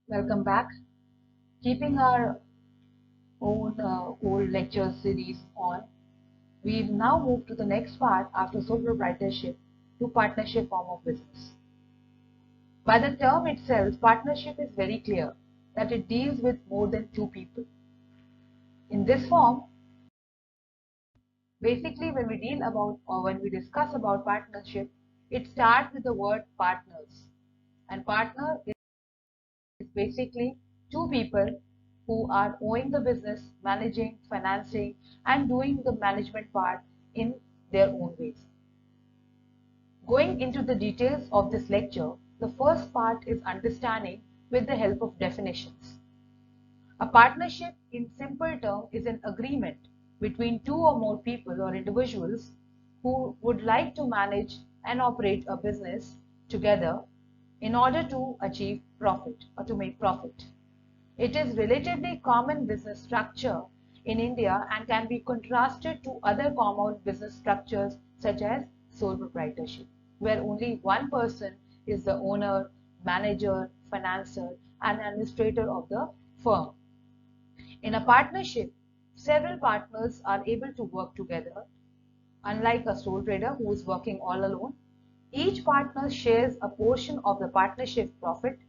Welcome back. Keeping our own old lecture series on, we've now moved to the next part after sole proprietorship to partnership form of business. By the term itself, partnership is very clear that it deals with more than two people. In this form, basically when we deal about or when we discuss about partnership, it starts with the word partners. And partner is basically two people who are owning the business, managing, financing, and doing the management part in their own ways. Going into the details of this lecture, the first part is understanding with the help of definitions. A partnership, in simple terms, is an agreement between two or more people or individuals who would like to manage and operate a business together in order to achieve profit or to make profit. It is relatively common business structure in India and can be contrasted to other common business structures such as sole proprietorship, where only one person is the owner, manager, financer, and administrator of the firm. In a partnership, several partners are able to work together. Unlike a sole trader who is working all alone, each partner shares a portion of the partnership profit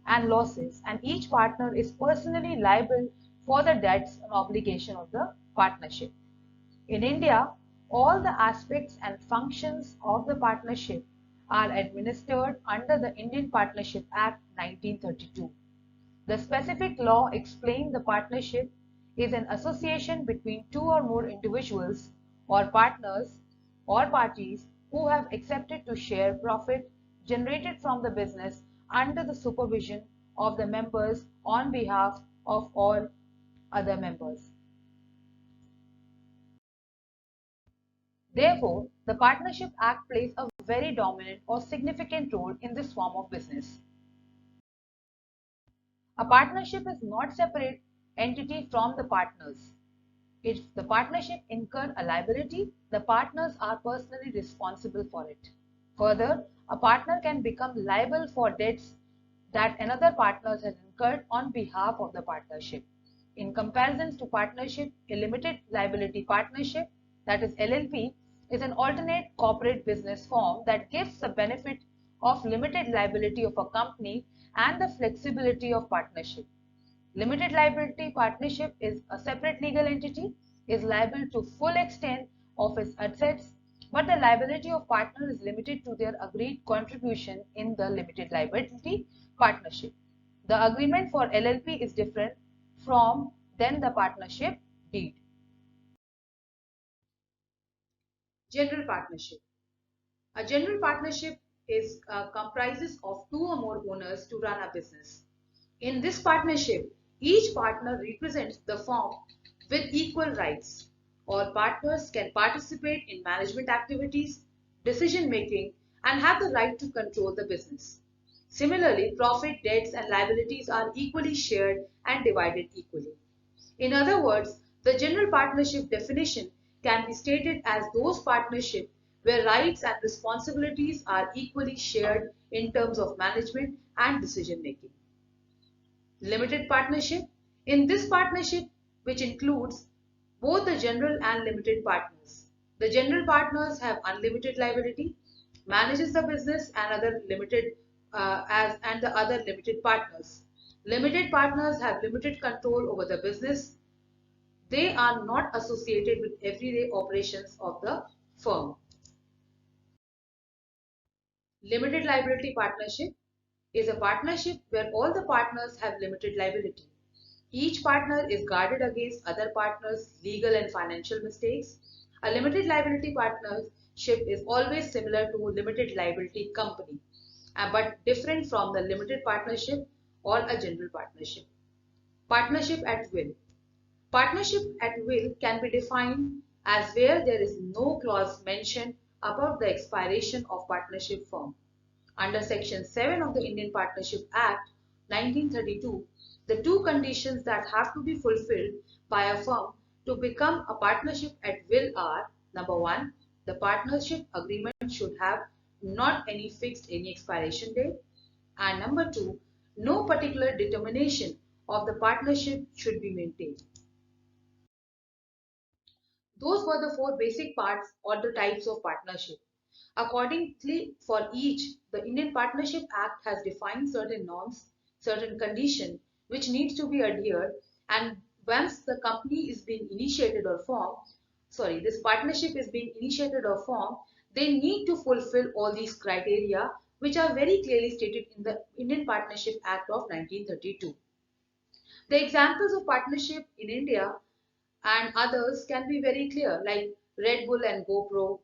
and losses, and each partner is personally liable for the debts and obligation of the partnership. In India, all the aspects and functions of the partnership are administered under the Indian Partnership Act 1932. The specific law explains the partnership is an association between two or more individuals or partners or parties who have accepted to share profit generated from the business under the supervision of the members on behalf of all other members. Therefore, the Partnership Act plays a very dominant or significant role in this form of business. A partnership is not a separate entity from the partners. If the partnership incurs a liability, the partners are personally responsible for it. Further, a partner can become liable for debts that another partner has incurred on behalf of the partnership. In comparison to partnership, a limited liability partnership, that is LLP, is an alternate corporate business form that gives the benefit of limited liability of a company and the flexibility of partnership. Limited liability partnership is a separate legal entity, is liable to full extent of its assets, but the liability of partner is limited to their agreed contribution in the limited liability partnership. The agreement for LLP is different from than the partnership deed. General partnership. A general partnership is comprises of two or more owners to run a business. In this partnership, each partner represents the firm with equal rights. All partners can participate in management activities, decision making, and have the right to control the business. Similarly, profit, debts, and liabilities are equally shared and divided equally. In other words, the general partnership definition can be stated as those partnerships where rights and responsibilities are equally shared in terms of management and decision making. Limited partnership. In this partnership, which includes both the general and limited partners, the general partners have unlimited liability, manages the business and other limited as and the other limited partners. Limited partners have limited control over the business. They are not associated with everyday operations of the firm. Limited liability partnership is a partnership where all the partners have limited liability. Each partner is guarded against other partners' legal and financial mistakes. A limited liability partnership is always similar to a limited liability company, but different from the limited partnership or a general partnership. Partnership at will. Partnership at will can be defined as where there is no clause mentioned about the expiration of partnership form. Under Section 7 of the Indian Partnership Act 1932, the two conditions that have to be fulfilled by a firm to become a partnership at will are: number one, the partnership agreement should have not any fixed any expiration date, and number two, No particular determination of the partnership should be maintained. Those were the four basic parts or the types of partnership. Accordingly, for each, the Indian Partnership Act has defined certain norms, certain conditions which needs to be adhered, and once the company is being initiated or formed, this partnership is being initiated or formed, they need to fulfill all these criteria which are very clearly stated in the Indian Partnership Act of 1932. The examples of partnership in India and others can be very clear, like Red Bull and GoPro,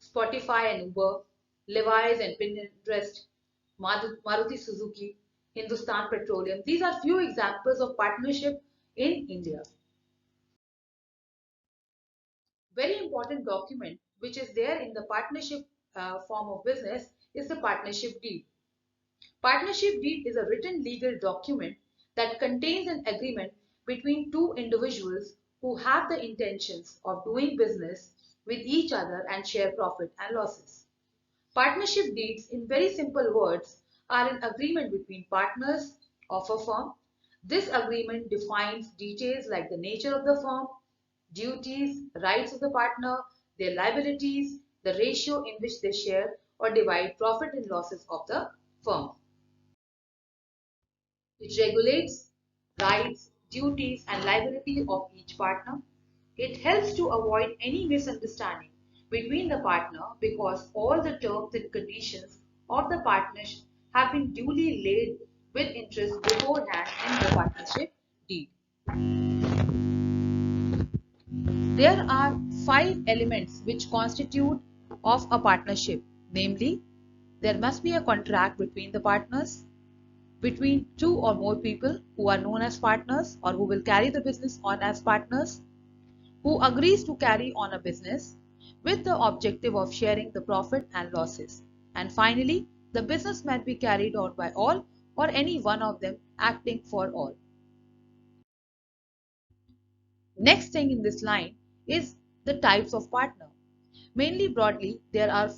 Spotify and Uber, Levi's and Pinterest, Maruti Suzuki, Hindustan Petroleum. These are few examples of partnership in India. Very important document which is there in the partnership form of business is the partnership deed. Partnership deed is a written legal document that contains an agreement between two individuals who have the intentions of doing business with each other and share profit and losses. Partnership deeds, in very simple words, are an agreement between partners of a firm. This agreement defines details like the nature of the firm, duties, rights of the partner, their liabilities, the ratio in which they share or divide profit and losses of the firm. It regulates rights, duties, and liability of each partner. It helps to avoid any misunderstanding between the partner because all the terms and conditions of the partnership have been duly laid with interest beforehand in the partnership deed. There are five elements which constitute of a partnership, namely, there must be a contract between the partners, between two or more people who are known as partners or who will carry the business on as partners, who agrees to carry on a business with the objective of sharing the profit and losses. And finally, the business might be carried on by all or any one of them acting for all. Next thing in this line is the types of partner. Mainly broadly, there are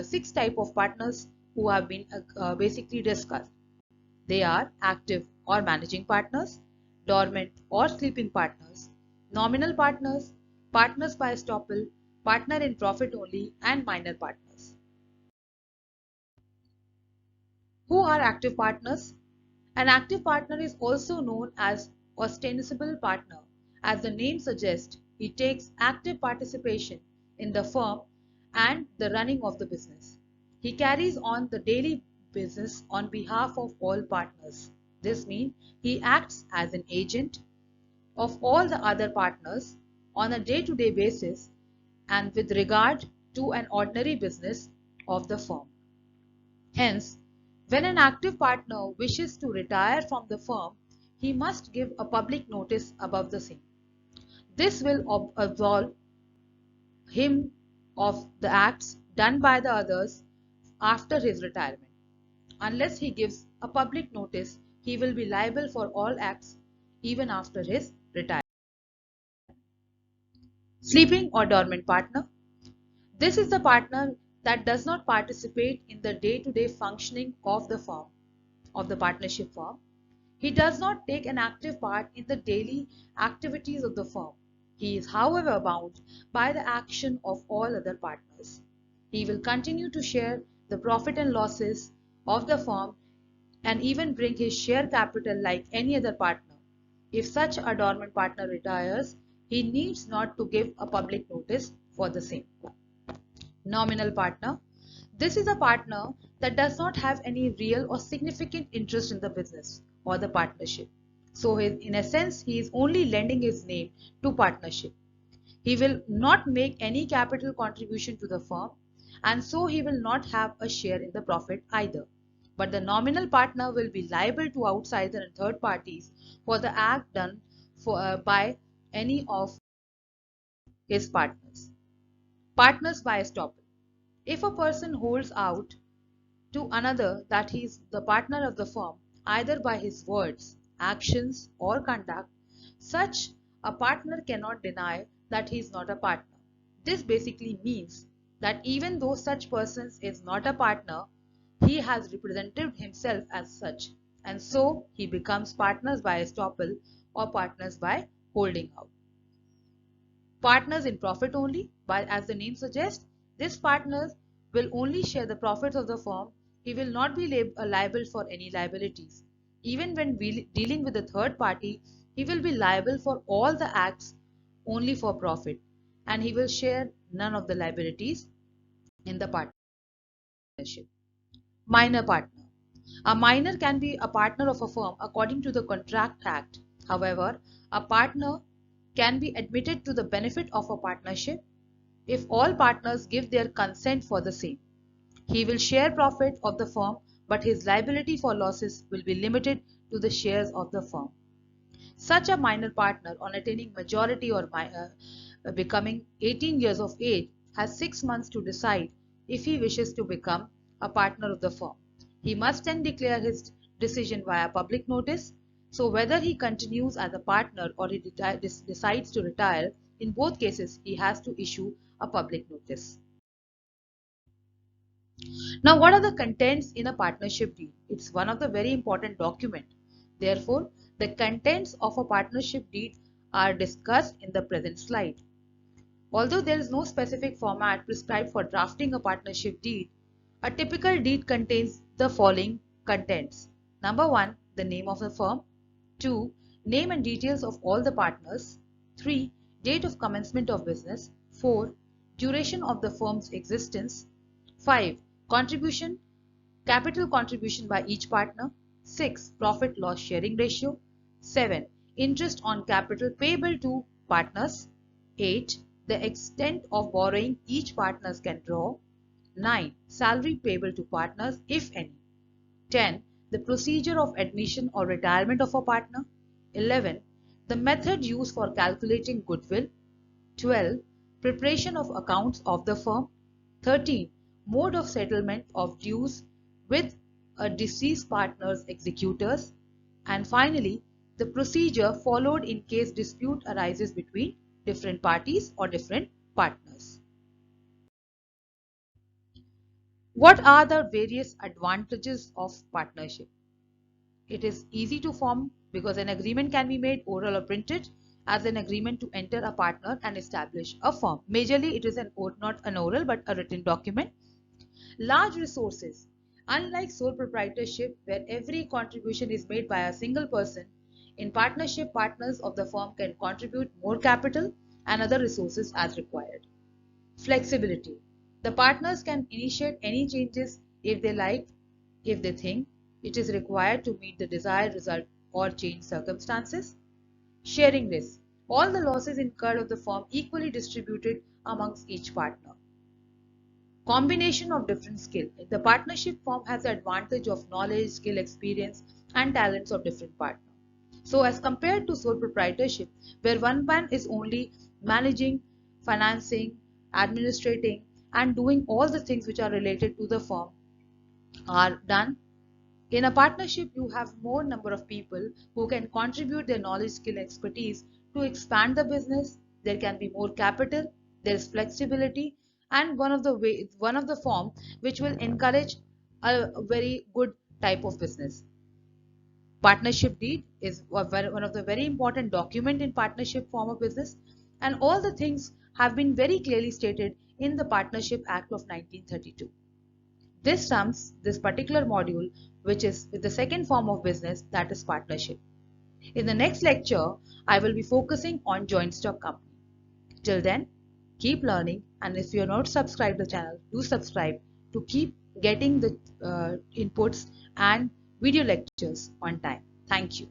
six types of partners who have been basically discussed. They are active or managing partners, dormant or sleeping partners, nominal partners, partners by estoppel, partner in profit only, and minor partners. Who are active partners? An active partner is also known as ostensible partner. As the name suggests, he takes active participation in the firm and the running of the business. He carries on the daily business on behalf of all partners. This means he acts as an agent of all the other partners on a day-to-day basis and with regard to an ordinary business of the firm. Hence, when an active partner wishes to retire from the firm, he must give a public notice above the same. This will absolve him of the acts done by the others after his retirement. Unless he gives a public notice, he will be liable for all acts even after his retirement. Sleeping or dormant partner. This is the partner that does not participate in the day-to-day functioning of the firm, of the partnership firm. He does not take an active part in the daily activities of the firm. He is, however, bound by the action of all other partners. He will continue to share the profit and losses of the firm and even bring his share capital like any other partner. If such a dormant partner retires, he needs not to give a public notice for the same. Nominal partner. This is a partner that does not have any real or significant interest in the business or the partnership. So in a sense, he is only lending his name to partnership. He will not make any capital contribution to the firm, and so he will not have a share in the profit either. But the nominal partner will be liable to outsider and third parties for the act done by any of his partners. Partners by estoppel. If a person holds out to another that he is the partner of the firm, either by his words, actions, or conduct, such a partner cannot deny that he is not a partner. This basically means that even though such person is not a partner, he has represented himself as such. and so he becomes partners by estoppel or partners by holding out. Partners in profit only, but as the name suggests, this partners will only share the profits of the firm. He will not be liable for any liabilities. Even when dealing with a third party, he will be liable for all the acts only for profit, and he will share none of the liabilities in the partnership. Minor partner. A minor can be a partner of a firm according to the Contract Act. However, a partner can be admitted to the benefit of a partnership if all partners give their consent for the same. He will share profit of the firm, but his liability for losses will be limited to the shares of the firm. Such a minor partner, on attaining majority or becoming 18 years of age, has 6 months to decide if he wishes to become a partner of the firm. He must then declare his decision via public notice. So whether he continues as a partner or he decides to retire, in both cases he has to issue a public notice. Now, what are the contents in a partnership deed? It's one of the very important document. Therefore, the contents of a partnership deed are discussed in the present slide. Although there is no specific format prescribed for drafting a partnership deed, a typical deed contains the following contents. Number 1, the name of the firm. 2, name and details of all the partners. 3, date of commencement of business. 4, duration of the firm's existence. 5, contribution, capital contribution by each partner. 6, profit loss sharing ratio. 7, interest on capital payable to partners. 8, the extent of borrowing each partners can draw. 9, salary payable to partners if any. 10, the procedure of admission or retirement of a partner. 11, the method used for calculating goodwill. 12, preparation of accounts of the firm. 13, mode of settlement of dues with a deceased partner's executors. And finally, the procedure followed in case dispute arises between different parties or different partners. What are the various advantages of partnership? It is easy to form because an agreement can be made oral or printed as an agreement to enter a partner and establish a firm. Majorly, it is not an oral but a written document. Large resources. Unlike sole proprietorship, where every contribution is made by a single person, in partnership, partners of the firm can contribute more capital and other resources as required. Flexibility. The partners can initiate any changes if they like, if they think it is required to meet the desired result or change circumstances. Sharing risk. All the losses incurred of the firm equally distributed amongst each partner. Combination of different skill. The partnership firm has the advantage of knowledge, skill, experience and talents of different partners. So as compared to sole proprietorship, where one man is only managing, financing, administrating and doing all the things which are related to the firm are done. In a partnership, you have more number of people who can contribute their knowledge, skill, expertise to expand the business. There can be more capital, there is flexibility, and one of the form which will encourage a very good type of business. Partnership deed is one of the very important document in partnership form of business, and all the things have been very clearly stated in the Partnership Act of 1932. This sums this particular module, which is with the second form of business, that is partnership. In the next lecture, I will be focusing on joint stock company. Till then, keep learning, and if you are not subscribed to the channel, do subscribe to keep getting the inputs and video lectures on time. Thank you.